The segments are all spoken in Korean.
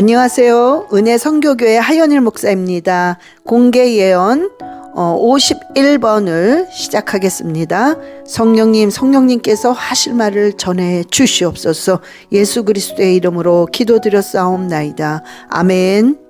안녕하세요. 은혜 선교교회 하연일 목사입니다. 공개 예언 51번을 시작하겠습니다. 성령님께서 하실 말을 전해 주시옵소서. 예수 그리스도의 이름으로 기도드렸사옵나이다. 아멘.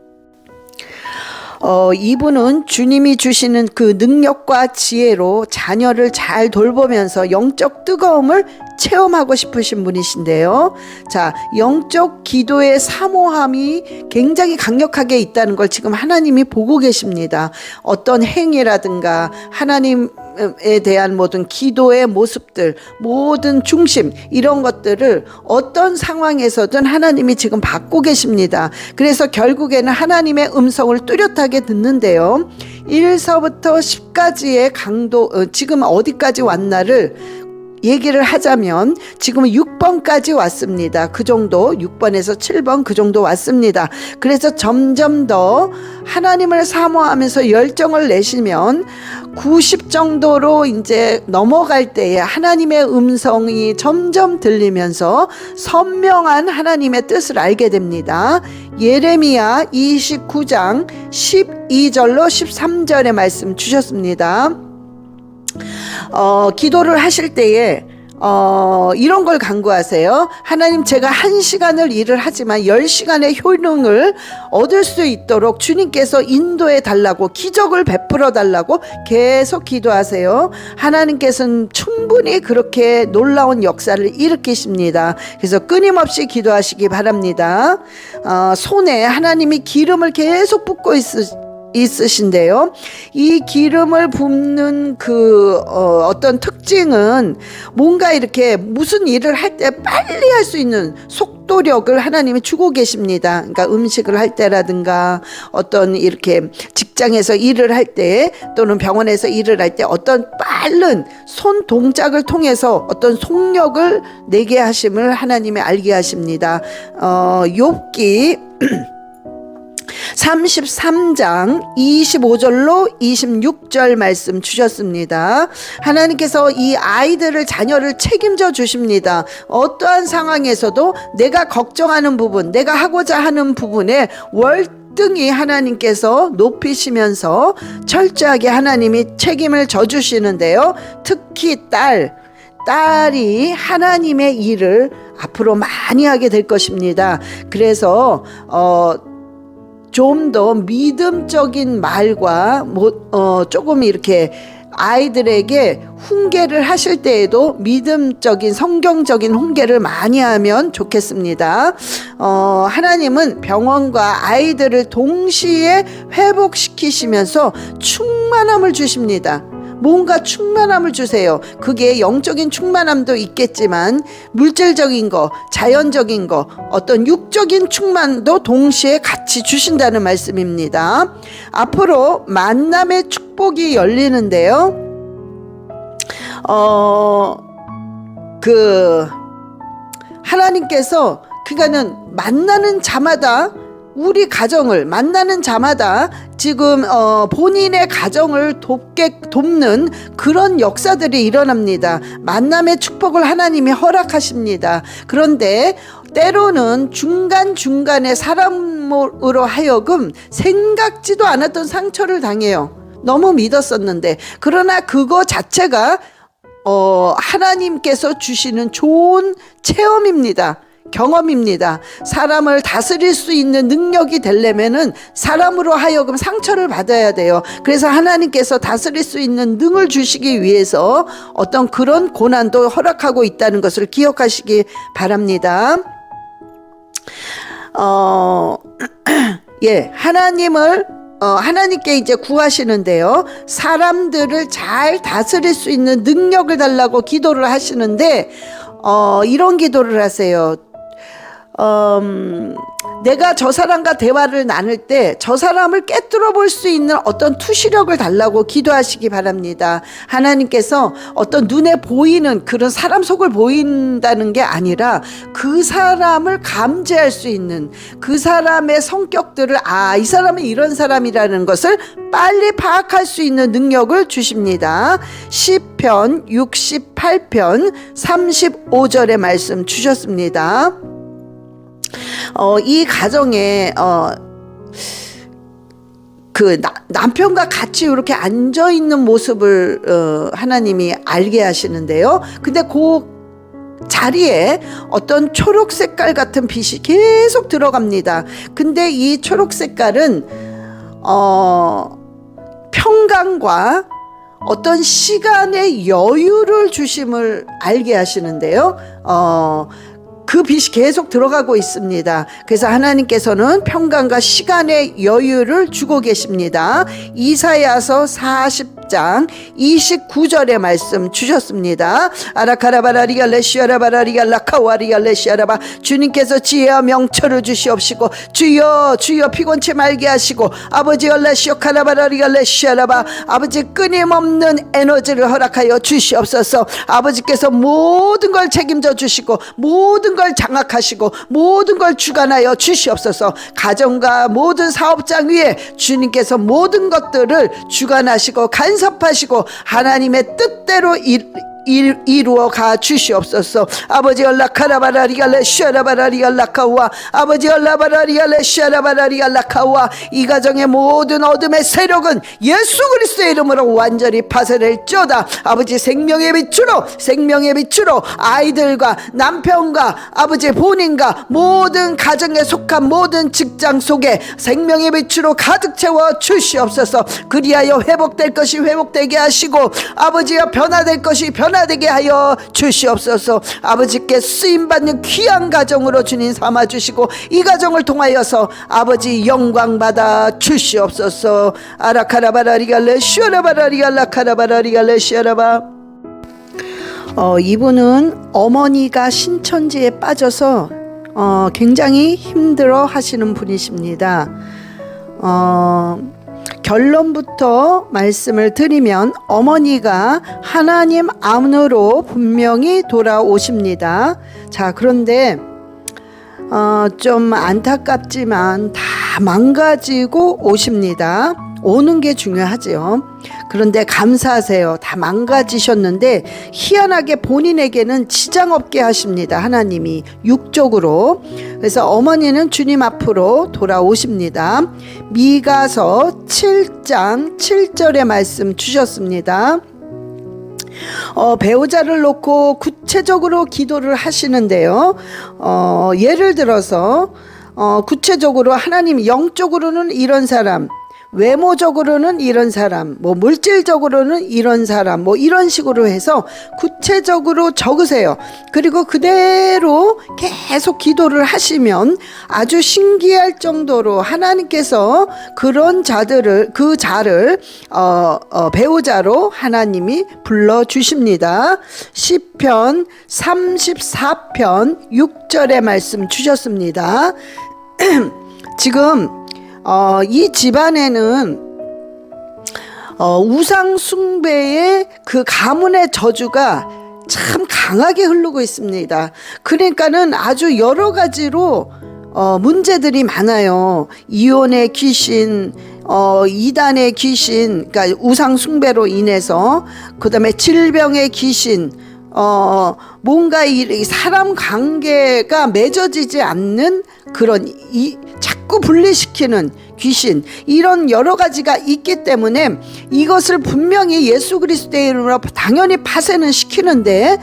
이분은 주님이 주시는 그 능력과 지혜로 자녀를 잘 돌보면서 영적 뜨거움을 체험하고 싶으신 분이신데요. 자, 영적 기도의 사모함이 굉장히 강력하게 있다는 걸 지금 하나님이 보고 계십니다. 어떤 행위라든가 하나님에 대한 모든 기도의 모습들, 모든 중심, 이런 것들을 어떤 상황에서든 하나님이 지금 받고 계십니다. 그래서 결국에는 하나님의 음성을 뚜렷하게 듣는데요. 1서부터 10까지의 강도, 지금 어디까지 왔나를 얘기를 하자면 지금은 6번까지 왔습니다. 그 정도, 6번에서 7번 그 정도 왔습니다. 그래서 점점 더 하나님을 사모하면서 열정을 내시면 90 정도로 이제 넘어갈 때에 하나님의 음성이 점점 들리면서 선명한 하나님의 뜻을 알게 됩니다. 예레미야 29장 12절로 13절의 말씀 주셨습니다. 기도를 하실 때에 이런 걸 간구하세요. 하나님, 제가 1시간을 일을 하지만 10시간의 효능을 얻을 수 있도록 주님께서 인도해 달라고, 기적을 베풀어 달라고 계속 기도하세요. 하나님께서는 충분히 그렇게 놀라운 역사를 일으키십니다. 그래서 끊임없이 기도하시기 바랍니다. 손에 하나님이 기름을 계속 붓고 있으신데요. 이 기름을 붓는 어떤 특징은 뭔가 이렇게 무슨 일을 할 때 빨리 할 수 있는 속도력을 하나님이 주고 계십니다. 그러니까 음식을 할 때라든가 어떤 이렇게 직장에서 일을 할 때 또는 병원에서 일을 할 때 어떤 빠른 손 동작을 통해서 어떤 속력을 내게 하심을 하나님이 알게 하십니다. 욥기 33장 25절로 26절 말씀 주셨습니다. 하나님께서 이 아이들을, 자녀를 책임져 주십니다. 어떠한 상황에서도 내가 걱정하는 부분, 내가 하고자 하는 부분에 월등히 하나님께서 높이시면서 철저하게 하나님이 책임을 져주시는데요. 특히 딸이 하나님의 일을 앞으로 많이 하게 될 것입니다. 그래서 좀 더 믿음적인 말과 조금 이렇게 아이들에게 훈계를 하실 때에도 믿음적인 성경적인 훈계를 많이 하면 좋겠습니다. 하나님은 병원과 아이들을 동시에 회복시키시면서 충만함을 주십니다. 뭔가 충만함을 주세요. 그게 영적인 충만함도 있겠지만 물질적인 거, 자연적인 거, 어떤 육적인 충만도 동시에 같이 주신다는 말씀입니다. 앞으로 만남의 축복이 열리는데요. 하나님께서 그러니까는 만나는 자마다, 우리 가정을 만나는 자마다 지금 본인의 가정을 돕는 그런 역사들이 일어납니다. 만남의 축복을 하나님이 허락하십니다. 그런데 때로는 중간중간에 사람으로 하여금 생각지도 않았던 상처를 당해요. 너무 믿었었는데. 그러나 그거 자체가 하나님께서 주시는 좋은 체험입니다. 경험입니다. 사람을 다스릴 수 있는 능력이 되려면은 사람으로 하여금 상처를 받아야 돼요. 그래서 하나님께서 다스릴 수 있는 능을 주시기 위해서 어떤 그런 고난도 허락하고 있다는 것을 기억하시기 바랍니다. 하나님께 이제 구하시는데요. 사람들을 잘 다스릴 수 있는 능력을 달라고 기도를 하시는데, 이런 기도를 하세요. 내가 저 사람과 대화를 나눌 때 저 사람을 깨뜨려 볼 수 있는 어떤 투시력을 달라고 기도하시기 바랍니다. 하나님께서 어떤 눈에 보이는 그런 사람 속을 보인다는 게 아니라 그 사람을 감지할 수 있는, 그 사람의 성격들을, 이 사람은 이런 사람이라는 것을 빨리 파악할 수 있는 능력을 주십니다. 시편 68편 35절의 말씀 주셨습니다. 이 가정에 남편과 같이 이렇게 앉아 있는 모습을 하나님이 알게 하시는데요. 근데 그 자리에 어떤 초록 색깔 같은 빛이 계속 들어갑니다. 근데 이 초록 색깔은 평강과 어떤 시간의 여유를 주심을 알게 하시는데요. 그 빛이 계속 들어가고 있습니다. 그래서 하나님께서는 평강과 시간의 여유를 주고 계십니다. 이사야서 40장 29절의 말씀 주셨습니다. 아라카라바라리가 레시아라바라리가 라카와리가 레시아라바 주님께서 지혜와 명철을 주시옵시고 주여 주여 피곤치 말게 하시고 아버지 얼라시오카라바라리가 레시아라바 아버지 끊임없는 에너지를 허락하여 주시옵소서. 아버지께서 모든 걸 책임져 주시고 모든 걸 장악하시고 모든 걸 주관하여 주시옵소서. 가정과 모든 사업장 위에 주님께서 모든 것들을 주관하시고 간섭하시고 하나님의 뜻대로 이루어 가 주시옵소서. 아버지 얼라카라바라리갈레 슈아라바라리갈라카와 아버지 얼라바라리갈레 슈아라바라리갈라카와 이 가정의 모든 어둠의 세력은 예수 그리스도의 이름으로 완전히 파쇄될지어다. 아버지 생명의 빛으로 아이들과 남편과 아버지 본인과 모든 가정에 속한 모든 직장 속에 생명의 빛으로 가득 채워 주시옵소서. 그리하여 회복될 것이 회복되게 하시고 아버지여 변화될 것이 변화되게 하여 주시옵소서. 아버지께 쓰임받는 귀한 가정으로 주님 삼아주시고 이 가정을 통하여서 아버지 영광받아 주시옵소서. 아라카라바라리갈레 슈아라바라리갈라카라바라리갈레 슈아라바. 이분은 어머니가 신천지에 빠져서 굉장히 힘들어 하시는 분이십니다. 결론부터 말씀을 드리면 어머니가 하나님 안으로 분명히 돌아오십니다. 자, 그런데 좀 안타깝지만 다 망가지고 오십니다. 오는 게 중요하죠. 그런데 감사하세요. 다 망가지셨는데 희한하게 본인에게는 지장 없게 하십니다. 하나님이 육적으로. 그래서 어머니는 주님 앞으로 돌아오십니다. 미가서 7장 7절의 말씀 주셨습니다. 배우자를 놓고 구체적으로 기도를 하시는데요. 예를 들어서 구체적으로 하나님 영적으로는 이런 사람, 외모적으로는 이런 사람, 뭐 물질적으로는 이런 사람, 뭐 이런 식으로 해서 구체적으로 적으세요. 그리고 그대로 계속 기도를 하시면 아주 신기할 정도로 하나님께서 그런 자들을 그 자를 배우자로 하나님이 불러 주십니다. 시편 34편 6절의 말씀 주셨습니다. 지금 이 집안에는 우상 숭배의 그 가문의 저주가 참 강하게 흐르고 있습니다. 그러니까는 아주 여러 가지로 문제들이 많아요. 이혼의 귀신, 이단의 귀신, 그러니까 우상 숭배로 인해서, 그 다음에 질병의 귀신, 뭔가 이 사람 관계가 맺어지지 않는 그런 자꾸 분리시키는 귀신, 이런 여러 가지가 있기 때문에 이것을 분명히 예수 그리스도의 이름으로 당연히 파쇄는 시키는데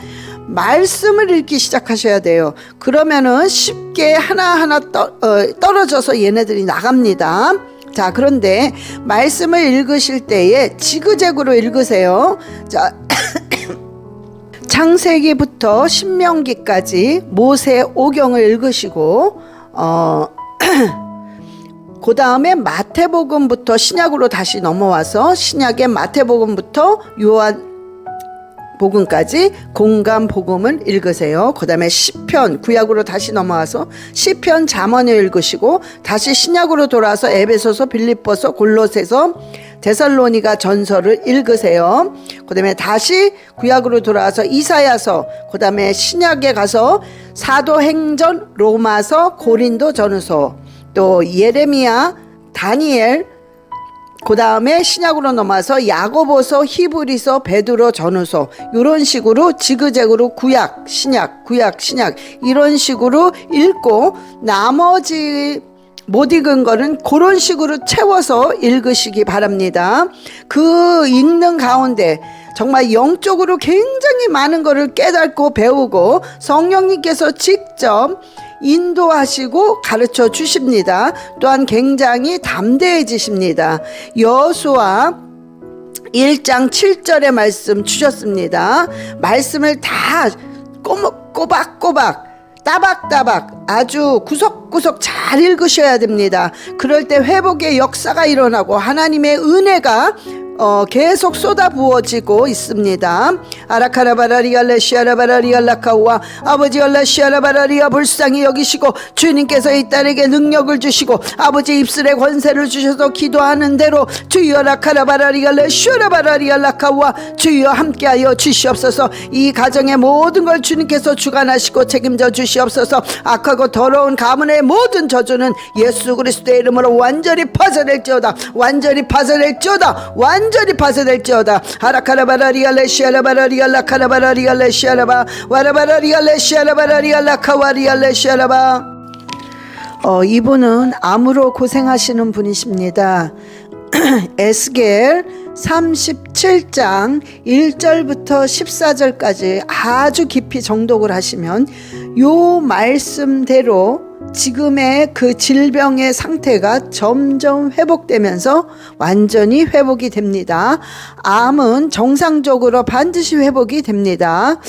말씀을 읽기 시작하셔야 돼요. 그러면은 쉽게 하나하나 떨어져서 얘네들이 나갑니다. 자, 그런데 말씀을 읽으실 때에 지그재그로 읽으세요. 자, 창세기부터 신명기까지 모세 오경을 읽으시고 그 다음에 마태복음부터 신약으로 다시 넘어와서 신약의 마태복음부터 요한복음까지 공간 복음을 읽으세요. 그 다음에 시편, 구약으로 다시 넘어와서 시편 잠언을 읽으시고 다시 신약으로 돌아와서 에베소서, 빌립보서, 골로새서, 데살로니가 전서를 읽으세요. 그 다음에 다시 구약으로 돌아와서 이사야서, 그 다음에 신약에 가서 사도행전, 로마서, 고린도 전후서, 또 예레미야, 다니엘, 그 다음에 신약으로 넘어와서 야고보서, 히브리서, 베드로, 전후서 이런 식으로 지그재그로 구약, 신약, 구약, 신약 이런 식으로 읽고 나머지 못 읽은 거는 그런 식으로 채워서 읽으시기 바랍니다. 그 읽는 가운데 정말 영적으로 굉장히 많은 것을 깨닫고 배우고 성령님께서 직접 인도하시고 가르쳐 주십니다. 또한 굉장히 담대해지십니다. 여호수아 1장 7절의 말씀 주셨습니다. 말씀을 다 꼬박꼬박 따박따박 아주 구석구석 잘 읽으셔야 됩니다. 그럴 때 회복의 역사가 일어나고 하나님의 은혜가 계속 쏟아 부어지고 있습니다. 아라카라바라리알레 시아라바라리알라카우와 아버지 알라 시아라바라리아 불쌍히 여기시고 주님께서 이 딸에게 능력을 주시고 아버지 입술에 권세를 주셔서 기도하는 대로 주여 라카라바라리알레 시아라바라리알라카우와 주여 함께하여 주시옵소서. 이 가정의 모든 걸 주님께서 주관하시고 책임져 주시옵소서. 악하고 더러운 가문의 모든 저주는 예수 그리스도의 이름으로 완전히 파쇄될지어다. 완전히 파쇄될지어다. 완전히 파쇄될지어다. 아라카라바라리알레 시아라바라리알라 카라바라리알레 시아라바 와라바라리알레 시아라바라리알라 카와리알레 시아라바. 이분은 암으로 고생하시는 분이십니다. 에스겔 37장 1절부터 14절까지 아주 깊이 정독을 하시면 요 말씀대로 지금의 그 질병의 상태가 점점 회복되면서 완전히 회복이 됩니다. 암은 정상적으로 반드시 회복이 됩니다.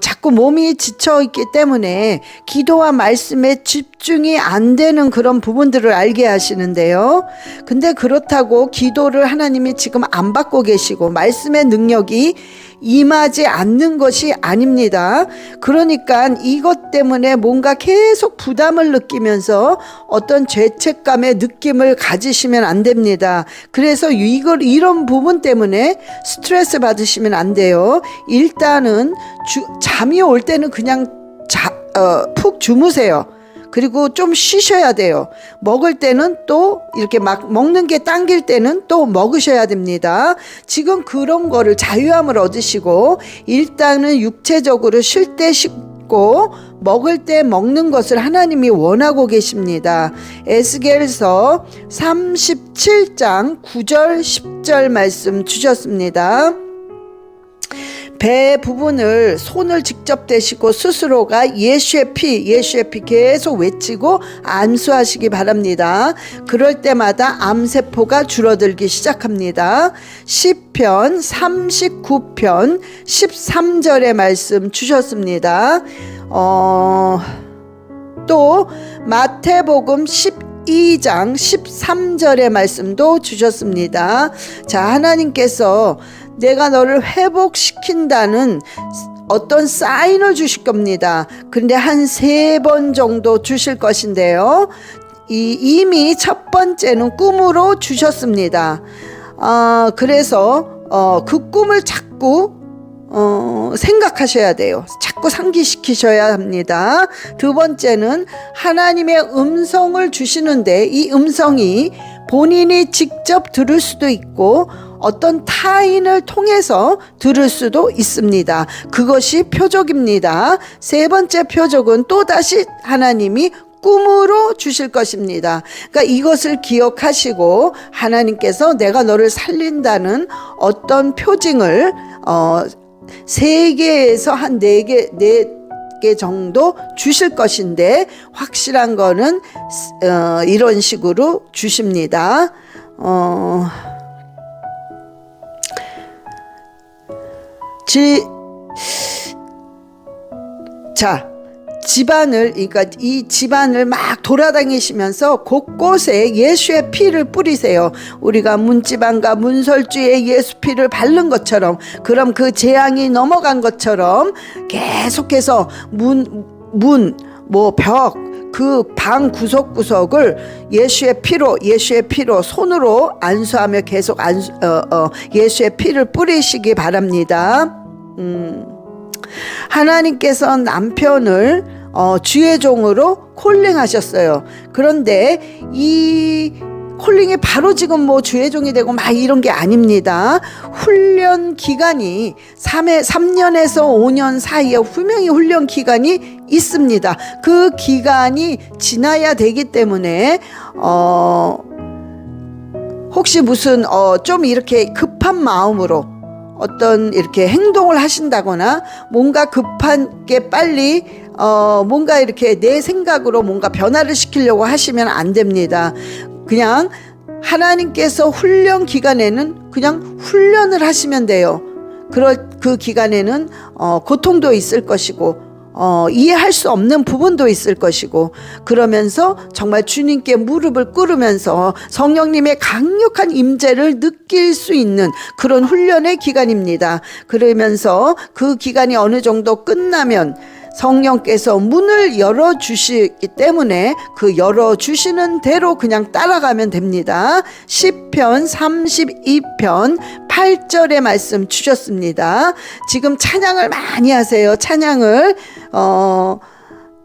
자꾸 몸이 지쳐 있기 때문에 기도와 말씀에 집중이 안 되는 그런 부분들을 알게 하시는데요. 근데 그렇다고 기도를 하나님이 지금 안 받고 계시고 말씀의 능력이 임하지 않는 것이 아닙니다. 그러니까 이것 때문에 뭔가 계속 부담을 느끼면서 어떤 죄책감의 느낌을 가지시면 안 됩니다. 그래서 이런 부분 때문에 스트레스 받으시면 안 돼요. 일단은 잠이 올 때는 그냥 푹 주무세요. 그리고 좀 쉬셔야 돼요. 먹을 때는 또 이렇게 막 먹는 게 당길 때는 또 먹으셔야 됩니다. 지금 그런 거를 자유함을 얻으시고 일단은 육체적으로 쉴 때 쉬고 먹을 때 먹는 것을 하나님이 원하고 계십니다. 에스겔서 37장 9절 10절 말씀 주셨습니다. 배 부분을 손을 직접 대시고 스스로가 예수의 피 계속 외치고 안수하시기 바랍니다. 그럴 때마다 암세포가 줄어들기 시작합니다. 시편 39편 13절의 말씀 주셨습니다. 또 마태복음 12장 13절의 말씀도 주셨습니다. 자, 하나님께서 내가 너를 회복시킨다는 어떤 사인을 주실 겁니다. 근데 한 3번 정도 주실 것인데요. 이미 첫 번째는 꿈으로 주셨습니다. 그래서 그 꿈을 자꾸 생각하셔야 돼요. 자꾸 상기시키셔야 합니다. 두 번째는 하나님의 음성을 주시는데 이 음성이 본인이 직접 들을 수도 있고 어떤 타인을 통해서 들을 수도 있습니다. 그것이 표적입니다. 세 번째 표적은 또다시 하나님이 꿈으로 주실 것입니다. 그러니까 이것을 기억하시고 하나님께서 내가 너를 살린다는 어떤 표징을 3개에서 한 4개 정도 주실 것인데 확실한 거는 이런 식으로 주십니다. 그러니까 이 집안을 막 돌아다니시면서 곳곳에 예수의 피를 뿌리세요. 우리가 문지방과 문설주에 예수 피를 바른 것처럼, 그럼 그 재앙이 넘어간 것처럼 계속해서 벽, 그 방 구석구석을 예수의 피로 손으로 안수하며 계속 예수의 피를 뿌리시기 바랍니다. 하나님께서 남편을 주의 종으로 콜링하셨어요. 그런데 이 콜링이 바로 지금 뭐 주의종이 되고 막 이런 게 아닙니다. 훈련 기간이 3년에서 5년 사이에 분명히 훈련 기간이 있습니다. 그 기간이 지나야 되기 때문에 혹시 무슨 좀 이렇게 급한 마음으로 어떤 이렇게 행동을 하신다거나 뭔가 급하게 빨리 뭔가 이렇게 내 생각으로 뭔가 변화를 시키려고 하시면 안 됩니다. 그냥 하나님께서 훈련 기간에는 그냥 훈련을 하시면 돼요. 그 기간에는 고통도 있을 것이고 이해할 수 없는 부분도 있을 것이고, 그러면서 정말 주님께 무릎을 꿇으면서 성령님의 강력한 임재를 느낄 수 있는 그런 훈련의 기간입니다. 그러면서 그 기간이 어느 정도 끝나면 성령께서 문을 열어주시기 때문에 그 열어주시는 대로 그냥 따라가면 됩니다. 시편 32편 8절의 말씀 주셨습니다. 지금 찬양을 많이 하세요. 찬양을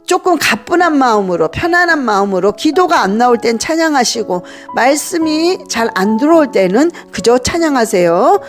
조금 가뿐한 마음으로, 편안한 마음으로, 기도가 안 나올 땐 찬양하시고 말씀이 잘 안 들어올 때는 그저 찬양하세요.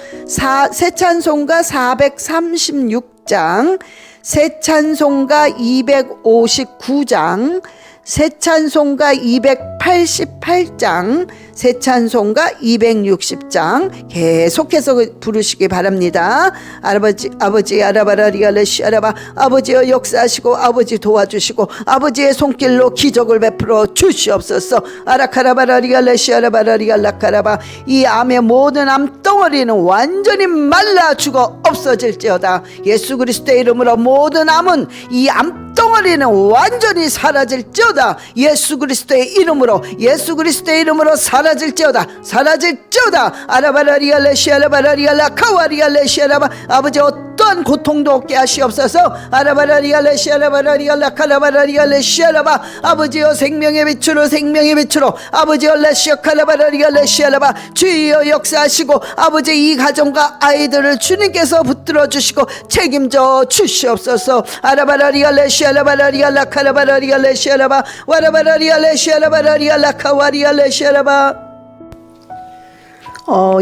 새 찬송가 436장, 새 찬송가 259장, 새 찬송가 288장, 새 찬송가 260장 계속해서 부르시기 바랍니다. 아버지 아라바라리알레시 아라바, 아버지여 역사하시고 아버지 도와주시고 아버지의 손길로 기적을 베풀어 주시옵소서. 아라카라바라리알레시 아라바라리알라카라바, 이 암의 모든 암덩어리는 완전히 말라 죽어 없어질지어다. 예수 그리스도의 이름으로 모든 암은, 이 암덩어리는 완전히 사라질지어다. 예수 그리스도의 이름으로, 예수 그리스도의 이름으로 사라질지어다. 사라질지어다. 아라바라리알레시 아라바라리알라 카와리알레시 아라바, 아버지 어떠한 고통도 없게 하시옵소서. 아라바라리알레시 아라바라리알라 카라바라리알레시 아라바, 아버지여 생명의 빛으로, 생명의 빛으로, 아버지여 레시어 카라바라리알레시 아라바, 주여 역사하시고 아버지 이 가정과 아이들을 주님께서 붙들어 주시고 책임져 주시옵소서. 아라바라리알레시 아라바라리알라 카라바라리알레시 아라바, 와라바라리알레시 아라바라리알라 카와리알레시 아라바.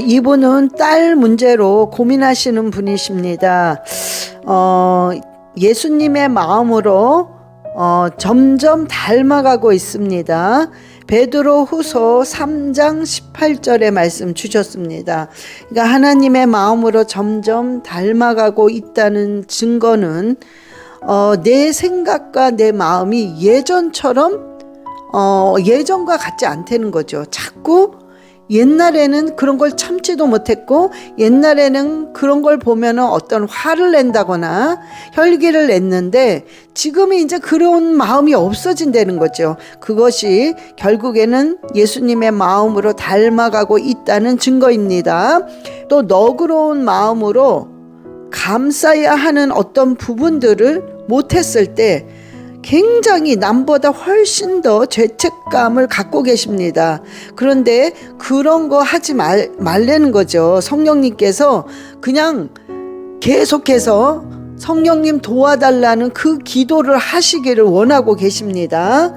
이분은 딸 문제로 고민하시는 분이십니다. 예수님의 마음으로 점점 닮아가고 있습니다. 베드로 후서 3장 18절의 말씀 주셨습니다. 그러니까 하나님의 마음으로 점점 닮아가고 있다는 증거는 내 생각과 내 마음이 예전처럼 예전과 같지 않다는 거죠. 자꾸 옛날에는 그런 걸 참지도 못했고, 옛날에는 그런 걸 보면은 어떤 화를 낸다거나 혈기를 냈는데 지금은 이제 그런 마음이 없어진다는 거죠. 그것이 결국에는 예수님의 마음으로 닮아가고 있다는 증거입니다. 또 너그러운 마음으로 감싸야 하는 어떤 부분들을 못했을 때 굉장히 남보다 훨씬 더 죄책감을 갖고 계십니다. 그런데 그런 거 하지 말라는 거죠. 성령님께서 그냥 계속해서 성령님 도와달라는 그 기도를 하시기를 원하고 계십니다.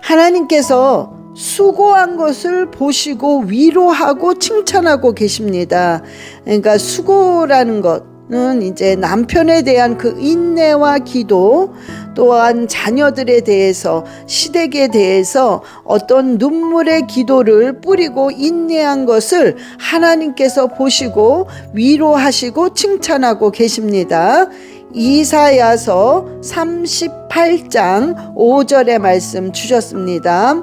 하나님께서 수고한 것을 보시고 위로하고 칭찬하고 계십니다. 그러니까 수고라는 것은 이제 남편에 대한 그 인내와 기도, 또한 자녀들에 대해서, 시댁에 대해서 어떤 눈물의 기도를 뿌리고 인내한 것을 하나님께서 보시고 위로하시고 칭찬하고 계십니다. 이사야서 38장 5절의 말씀 주셨습니다.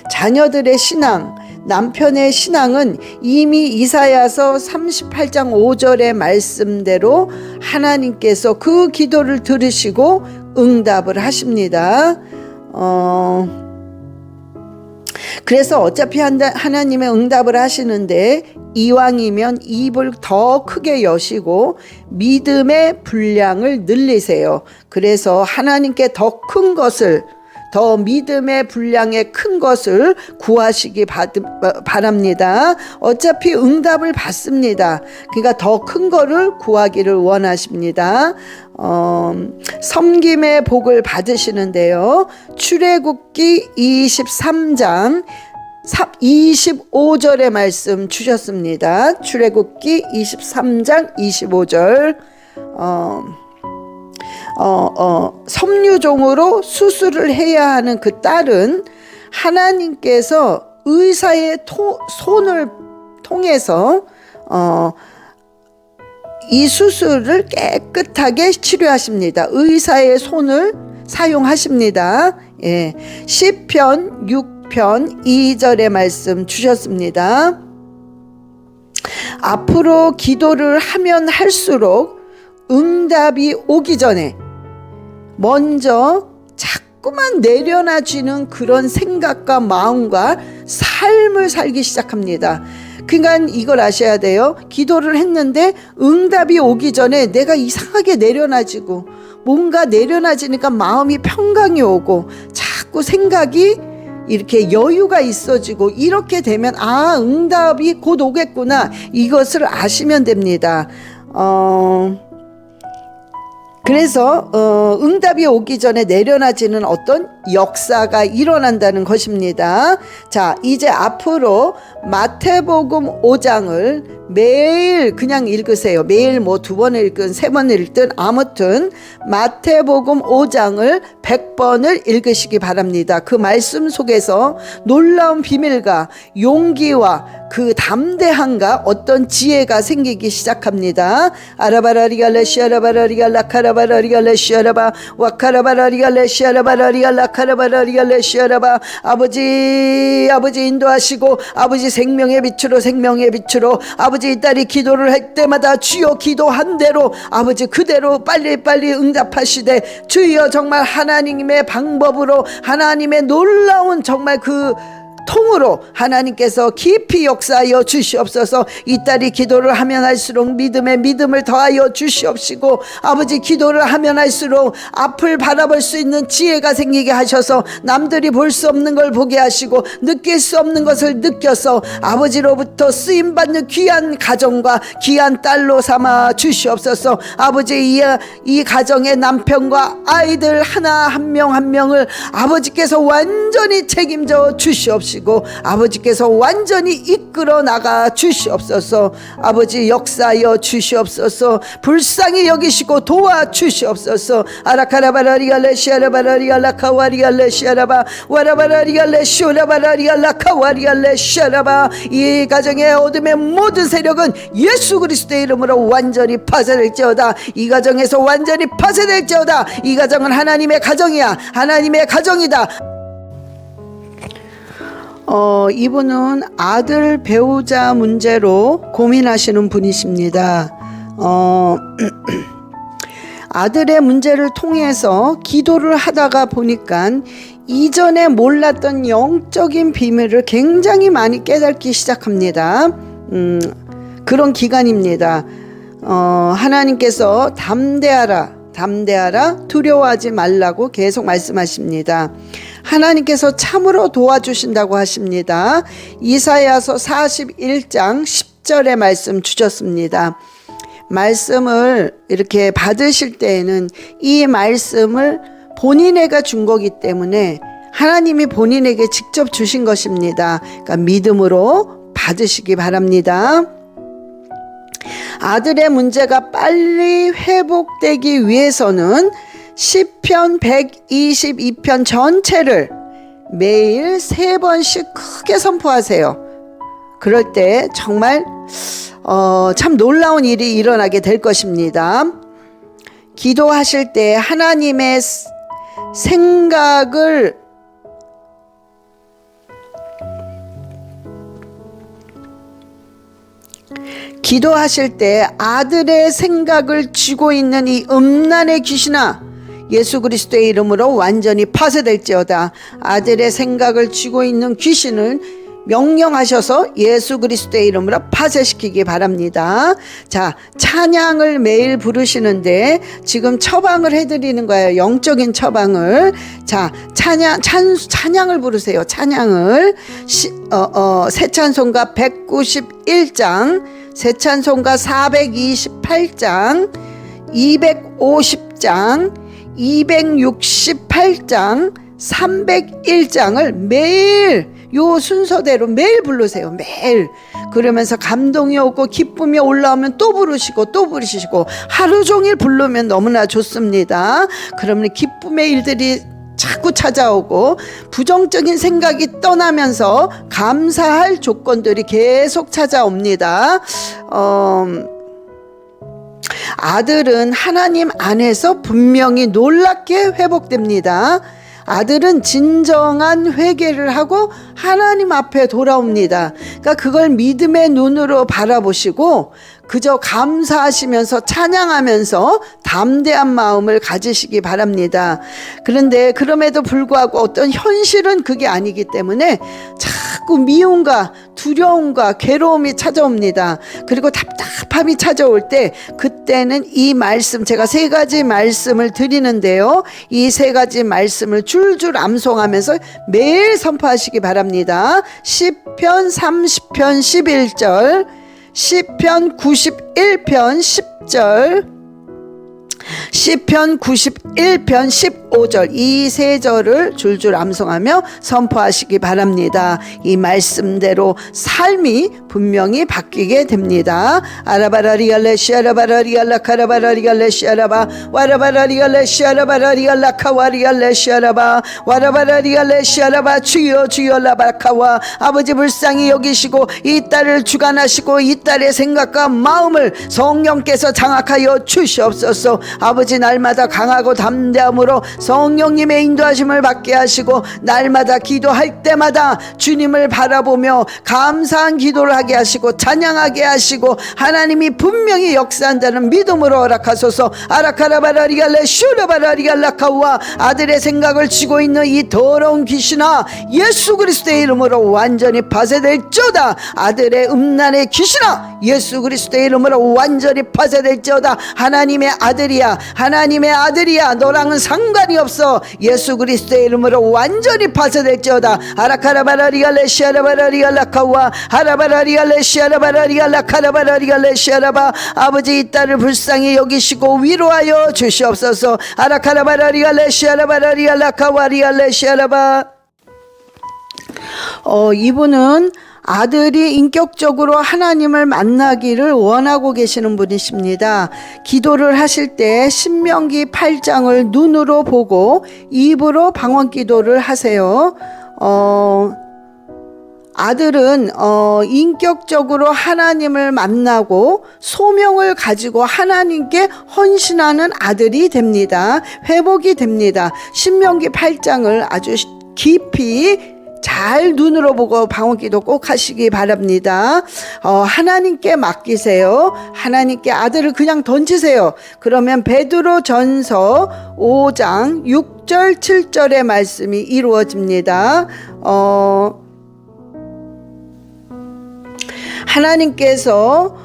자녀들의 신앙, 남편의 신앙은 이미 이사야서 38장 5절의 말씀대로 하나님께서 그 기도를 들으시고 응답을 하십니다. 그래서 어차피 하나님의 응답을 하시는데 이왕이면 입을 더 크게 여시고 믿음의 분량을 늘리세요. 그래서 하나님께 더 큰 것을 더 믿음의 분량의 큰 것을 구하시기 바랍니다. 어차피 응답을 받습니다. 그러니까 더 큰 거를 구하기를 원하십니다. 섬김의 복을 받으시는데요. 출애굽기 23장 25절의 말씀 주셨습니다. 출애굽기 23장 25절. 섬유종으로 수술을 해야 하는 그 딸은 하나님께서 의사의 손을 통해서 이 수술을 깨끗하게 치료하십니다. 의사의 손을 사용하십니다. 예. 시편 6편 2절의 말씀 주셨습니다. 앞으로 기도를 하면 할수록 응답이 오기 전에 먼저 자꾸만 내려놔지는 그런 생각과 마음과 삶을 살기 시작합니다. 그러니까 이걸 아셔야 돼요. 기도를 했는데 응답이 오기 전에 내가 이상하게 내려놔지고 뭔가 내려놔지니까 마음이 평강이 오고 자꾸 생각이 이렇게 여유가 있어지고 이렇게 되면 응답이 곧 오겠구나, 이것을 아시면 됩니다. 그래서 응답이 오기 전에 내려놔지는 어떤 역사가 일어난다는 것입니다. 자, 이제 앞으로 마태복음 5장을 매일 그냥 읽으세요. 매일 뭐 2번 읽든 3번 읽든 아무튼 마태복음 5장을 100번을 읽으시기 바랍니다. 그 말씀 속에서 놀라운 비밀과 용기와 그 담대함과 어떤 지혜가 생기기 시작합니다. 아라바라리갈레시아라바라리갈라카라바라리갈레시아라바 와카라바라리갈레시아라바라리갈라카라바라리갈레시아라바. 아버지 인도하시고 아버지 생명의 빛으로 아버지 이 딸이 기도를 할 때마다 주여 기도한 대로 아버지 그대로 빨리빨리 응답하시되 주여 정말 하나님의 방법으로 하나님의 놀라운 정말 그 통으로 하나님께서 깊이 역사하여 주시옵소서. 이 딸이 기도를 하면 할수록 믿음을 더하여 주시옵시고 아버지 기도를 하면 할수록 앞을 바라볼 수 있는 지혜가 생기게 하셔서 남들이 볼 수 없는 걸 보게 하시고 느낄 수 없는 것을 느껴서 아버지로부터 쓰임받는 귀한 가정과 귀한 딸로 삼아 주시옵소서. 아버지 이 가정의 남편과 아이들 하나 한 명 한 명을 아버지께서 완전히 책임져 주시옵시고 아버지께서 완전히 이끌어 나가 주시옵소서. 아버지 역사하여 주시옵소서. 불쌍히 여기시고 도와 주시옵소서. 아라카라바라리갈레시아라바라리갈라카와리갈레시아라바 와라바라리갈레시오라바라리갈라카와리갈레시아라바. 이 가정의 어둠의 모든 세력은 예수 그리스도의 이름으로 완전히 파쇄될지어다. 이 가정에서 완전히 파쇄될지어다. 이 가정은 하나님의 가정이야. 하나님의 가정이다. 이분은 아들 배우자 문제로 고민하시는 분이십니다. 아들의 문제를 통해서 기도를 하다가 보니까 이전에 몰랐던 영적인 비밀을 굉장히 많이 깨닫기 시작합니다. 그런 기간입니다. 하나님께서 담대하라 두려워하지 말라고 계속 말씀하십니다. 하나님께서 참으로 도와주신다고 하십니다. 이사야서 41장 10절의 말씀 주셨습니다. 말씀을 이렇게 받으실 때에는 이 말씀을 본인에게 준 거기 때문에 하나님이 본인에게 직접 주신 것입니다. 그러니까 믿음으로 받으시기 바랍니다. 아들의 문제가 빨리 회복되기 위해서는 시편 122편 전체를 매일 3번씩 크게 선포하세요. 그럴 때 정말 참 놀라운 일이 일어나게 될 것입니다. 기도하실 때 하나님의 생각을 기도하실 때 아들의 생각을 쥐고 있는 이 음란의 귀신아, 예수 그리스도의 이름으로 완전히 파쇄될지어다. 아들의 생각을 쥐고 있는 귀신을 명령하셔서 예수 그리스도의 이름으로 파쇄시키기 바랍니다. 자, 찬양을 매일 부르시는데 지금 처방을 해드리는 거예요. 영적인 처방을. 자, 찬양을 부르세요. 찬양을. 새 찬송가 191장, 새 찬송가 428장, 250장, 268장, 301장을 매일 요 순서대로 매일 부르세요. 매일. 그러면서 감동이 오고 기쁨이 올라오면 또 부르시고 또 부르시고 하루 종일 부르면 너무나 좋습니다. 그러면 기쁨의 일들이 자꾸 찾아오고 부정적인 생각이 떠나면서 감사할 조건들이 계속 찾아옵니다. 아들은 하나님 안에서 분명히 놀랍게 회복됩니다. 아들은 진정한 회개를 하고 하나님 앞에 돌아옵니다. 그러니까 그걸 믿음의 눈으로 바라보시고 그저 감사하시면서 찬양하면서 담대한 마음을 가지시기 바랍니다. 그런데 그럼에도 불구하고 어떤 현실은 그게 아니기 때문에 자꾸 미움과 두려움과 괴로움이 찾아옵니다. 그리고 답답함이 찾아올 때 그때는 이 말씀, 제가 3가지 말씀을 드리는데요. 이 3가지 말씀을 줄줄 암송하면서 매일 선포하시기 바랍니다. 시편 30편 11절, 시편 91편 10절, 시편 91편 15절, 이 3절을 줄줄 암송하며 선포하시기 바랍니다. 이 말씀대로 삶이 분명히 바뀌게 됩니다. 아라바라리알레시아라바라리알라 카라바라리알레시아라바 와라바라리알레시아라바라리알라 카와리알레시아라바 와라바라리알레시아라바 주여 주여 라바카와 아버지 불쌍히 여기시고 이 딸을 주관하시고 이 딸의 생각과 마음을 성령께서 장악하여 주시옵소서. 아버지 날마다 강하고 담대함으로 성령님의 인도하심을 받게 하시고 날마다 기도할 때마다 주님을 바라보며 감사한 기도를 하게 하시고 찬양하게 하시고 하나님이 분명히 역사한다는 믿음으로 허락하소서. 아라카라바라리갈레 슈라바라리갈라카와 아들의 생각을 쥐고 있는 이 더러운 귀신아 예수 그리스도의 이름으로 완전히 파쇄될지어다. 아들의 음란의 귀신아 예수 그리스도의 이름으로 완전히 파쇄될지어다. 하나님의 아들이야, 하나님의 아들이야, 너랑은 상관이 없어. 예수 그리스도의 이름으로 완전히 파쇄될지어다. 아라카라바라리갈레시아라바라리갈라카와 아라바라리갈레시아라바라리갈라카라바라리갈레시아라바 아버지 이 딸을 불쌍히 여기시고 위로하여 주시옵소서. 아라카라바라리갈레시아라바라리갈라카와리갈레시아라바 이분은 아들이 인격적으로 하나님을 만나기를 원하고 계시는 분이십니다. 기도를 하실 때 신명기 8장을 눈으로 보고 입으로 방언 기도를 하세요. 아들은 인격적으로 하나님을 만나고 소명을 가지고 하나님께 헌신하는 아들이 됩니다. 회복이 됩니다. 신명기 8장을 아주 깊이 잘 눈으로 보고 방언기도 꼭 하시기 바랍니다. 하나님께 맡기세요. 하나님께 아들을 그냥 던지세요. 그러면 베드로전서 5장 6절 7절의 말씀이 이루어집니다. 하나님께서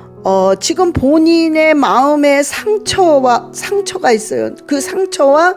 지금 본인의 마음에 상처가 있어요. 그 상처와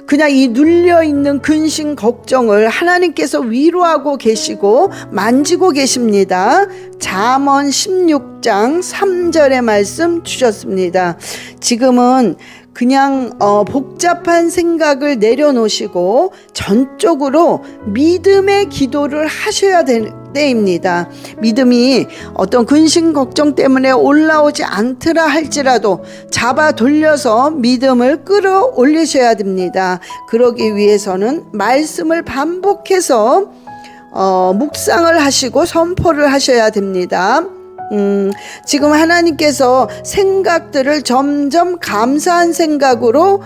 그냥 이 눌려있는 근심 걱정을 하나님께서 위로하고 계시고 만지고 계십니다. 잠언 16장 3절의 말씀 주셨습니다. 지금은 그냥 복잡한 생각을 내려놓으시고 전적으로 믿음의 기도를 하셔야 될 때입니다. 믿음이 어떤 근심 걱정 때문에 올라오지 않더라 할지라도 잡아 돌려서 믿음을 끌어올리셔야 됩니다. 그러기 위해서는 말씀을 반복해서 묵상을 하시고 선포를 하셔야 됩니다. 지금 하나님께서 생각들을 점점 감사한 생각으로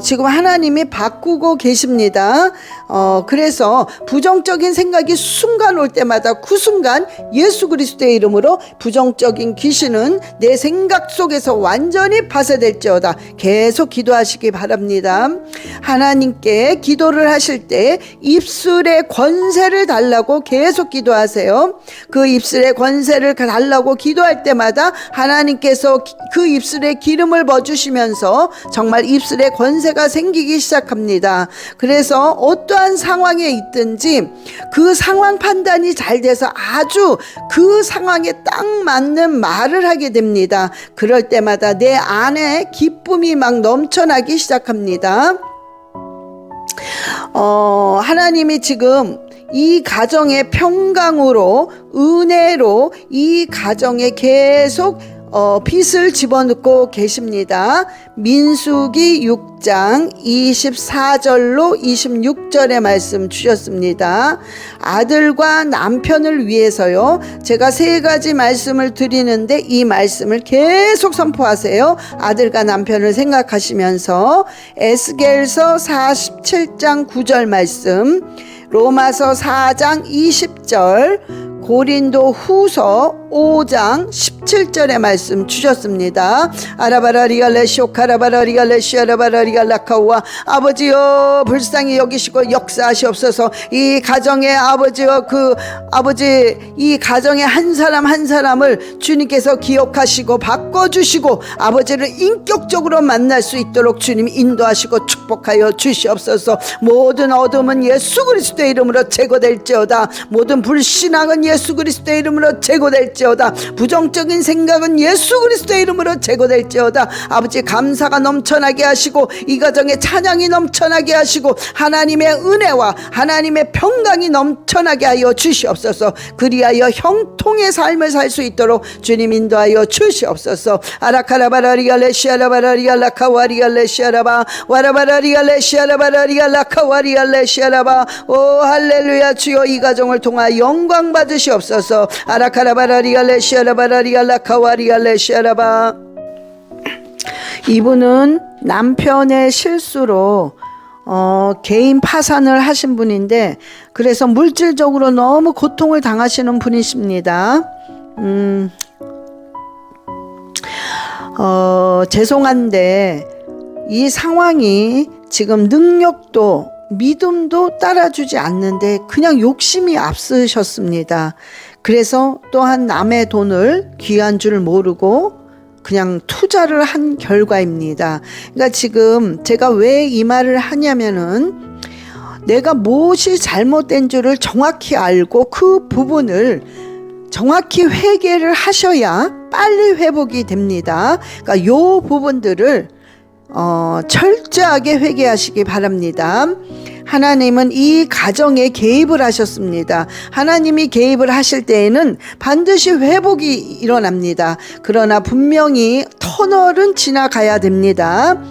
지금 하나님이 바꾸고 계십니다. 그래서 부정적인 생각이 순간 올 때마다 그 순간 예수 그리스도의 이름으로 부정적인 귀신은 내 생각 속에서 완전히 파쇄될지어다. 계속 기도하시기 바랍니다. 하나님께 기도를 하실 때 입술의 권세를 달라고 계속 기도하세요. 그 입술의 권세를 달라고 기도할 때마다 하나님께서 그 입술에 기름을 부어주시면서 정말 입술에 권세가 생기기 시작합니다. 그래서 어떠한 상황에 있든지 그 상황 판단이 잘 돼서 아주 그 상황에 딱 맞는 말을 하게 됩니다. 그럴 때마다 내 안에 기쁨이 막 넘쳐나기 시작합니다. 하나님이 지금 이 가정의 평강으로 은혜로 이 가정에 계속 빛을 집어넣고 계십니다. 민수기 6장 24절로 26절의 말씀 주셨습니다. 아들과 남편을 위해서요. 제가 3가지 말씀을 드리는데 이 말씀을 계속 선포하세요. 아들과 남편을 생각하시면서 에스겔서 47장 9절 말씀, 로마서 4장 20절, 고린도 후서 5장 17절의 말씀 주셨습니다. 아라바라리갈레쇼 카라바라리갈레시아라바라리갈라카와 아버지여 불쌍히 여기시고 역사하시옵소서. 이 가정의 아버지와 그 아버지 이 가정의 한 사람 한 사람을 주님께서 기억하시고 바꿔주시고 아버지를 인격적으로 만날 수 있도록 주님 인도하시고 축복하여 주시옵소서. 모든 어둠은 예수 그리스도의 이름으로 제거될지어다. 모든 불신앙은 예수 그리스도의 이름으로 제거될지어다. 부정적인 생각은 예수 그리스도의 이름으로 제거될지어다. 아버지 감사가 넘쳐나게 하시고 이 가정에 찬양이 넘쳐나게 하시고 하나님의 은혜와 하나님의 평강이 넘쳐나게 하여 주시옵소서. 그리하여 형통의 삶을 살 수 있도록 주님 인도하여 주시옵소서. 아라카라바라리알레시아라바라리알라카와리알레시아라바 와라바라리알레시아라바라리알라카와리알레시아라바. 오 할렐루야. 주여 이 가정을 통하여 영광 받으시옵소서. 아라카라바라리알레시아라바라리알라카와리알레시아라바. 이분은 남편의 실수로 개인 파산을 하신 분인데 그래서 물질적으로 너무 고통을 당하시는 분이십니다. 죄송한데 이 상황이 지금 능력도 믿음도 따라주지 않는데 그냥 욕심이 앞서셨습니다. 그래서 또한 남의 돈을 귀한 줄 모르고 그냥 투자를 한 결과입니다. 그러니까 지금 제가 왜 이 말을 하냐면은 내가 무엇이 잘못된 줄을 정확히 알고 그 부분을 정확히 회개를 하셔야 빨리 회복이 됩니다. 그러니까 요 부분들을 철저하게 회개하시기 바랍니다. 하나님은 이 가정에 개입을 하셨습니다. 하나님이 개입을 하실 때에는 반드시 회복이 일어납니다. 그러나 분명히 터널은 지나가야 됩니다.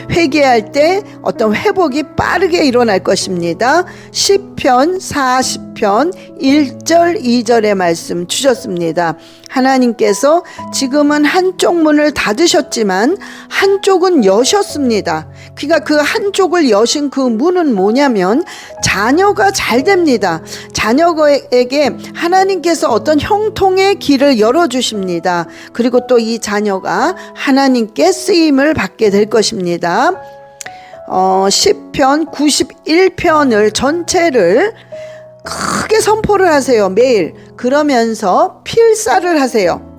회개할 때 어떤 회복이 빠르게 일어날 것입니다. 시편 40편 1절 2절의 말씀 주셨습니다. 하나님께서 지금은 한쪽 문을 닫으셨지만 한쪽은 여셨습니다. 그러니까 그 한쪽을 여신 그 문은 뭐냐면 자녀가 잘 됩니다. 자녀에게 하나님께서 어떤 형통의 길을 열어주십니다. 그리고 또 이 자녀가 하나님께 쓰임을 받게 될 것입니다. 시편 91편을 전체를 크게 선포를 하세요. 매일. 그러면서 필사를 하세요.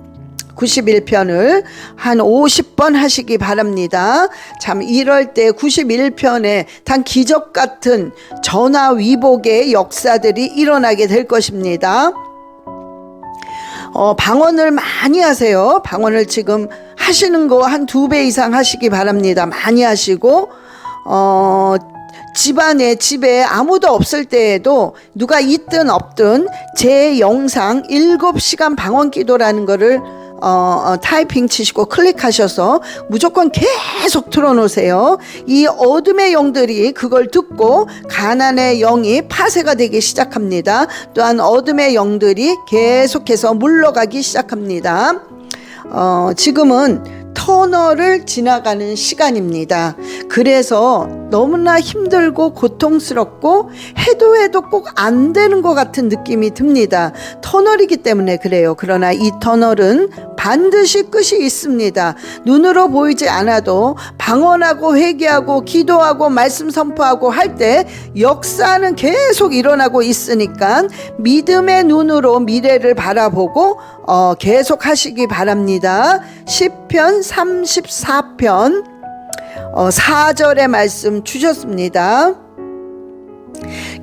91편을 한 50번 하시기 바랍니다. 참 이럴 때 91편에 단 기적 같은 전화위복의 역사들이 일어나게 될 것입니다. 방언을 많이 하세요. 방언을 지금 하시는 거 한 2배 이상 하시기 바랍니다. 많이 하시고 집에 아무도 없을 때에도 누가 있든 없든 제 영상 7시간 방언 기도라는 거를 타이핑 치시고 클릭하셔서 무조건 계속 틀어놓으세요. 이 어둠의 영들이 그걸 듣고 가난의 영이 파쇄가 되기 시작합니다. 또한 어둠의 영들이 계속해서 물러가기 시작합니다. 지금은 터널을 지나가는 시간입니다. 그래서 너무나 힘들고 고통스럽고 해도 꼭 안 되는 것 같은 느낌이 듭니다. 터널이기 때문에 그래요. 그러나 이 터널은 반드시 끝이 있습니다. 눈으로 보이지 않아도 방언하고 회개하고 기도하고 말씀 선포하고 할 때 역사는 계속 일어나고 있으니까 믿음의 눈으로 미래를 바라보고 계속 하시기 바랍니다. 시편 34편 4절의 말씀 주셨습니다.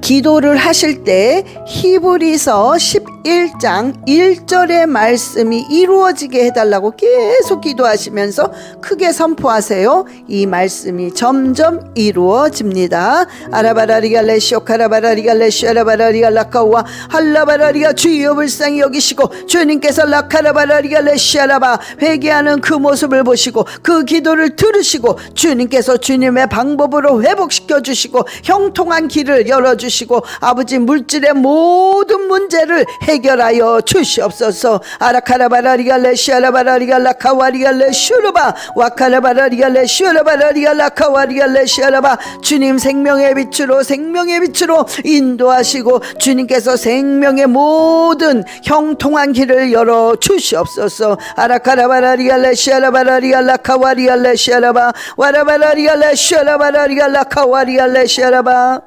기도를 하실 때 히브리서 11장 1절의 말씀이 이루어지게 해달라고 계속 기도하시면서 크게 선포하세요. 이 말씀이 점점 이루어집니다. 아라바라리갈레시오 카라바라리갈레시오 아라바라리갈라카와 할라바라리가 주여 불쌍히 여기시고 주님께서 라카라바라리갈레시아라바 회개하는 그 모습을 보시고 그 기도를 들으시고 주님께서 주님의 방법으로 회복시켜 주시고 형통한 길을 열어주시고 아버지 물질의 모든 문제를 해결하여 주시옵소서. 아라카라바라리갈레시아라바라리갈라카와리갈레슈르바 와카라바라리갈레슈라바라리갈라카와리갈레시아라바 주님 생명의 빛으로 인도하시고 주님께서 생명의 모든 형통한 길을 열어 주시옵소서. 아라카라바라리갈레시아라바라리갈라카와리갈레시아라바 와라바라리갈레시아라바라리갈라카와리갈레시아라바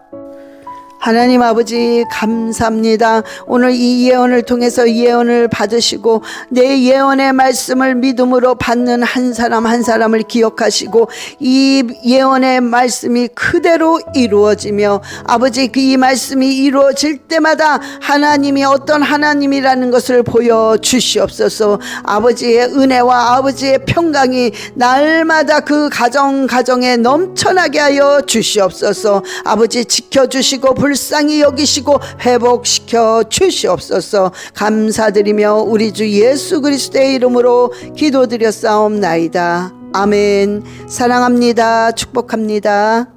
하나님 아버지 감사합니다. 오늘 이 예언을 통해서 예언을 받으시고 내 예언의 말씀을 믿음으로 받는 한 사람 한 사람을 기억하시고 이 예언의 말씀이 그대로 이루어지며 아버지 그 이 말씀이 이루어질 때마다 하나님이 어떤 하나님이라는 것을 보여주시옵소서. 아버지의 은혜와 아버지의 평강이 날마다 그 가정에 넘쳐나게 하여 주시옵소서. 아버지 지켜주시고 불쌍히 여기시고 회복시켜 주시옵소서. 감사드리며 우리 주 예수 그리스도의 이름으로 기도드렸사옵나이다. 아멘. 사랑합니다. 축복합니다.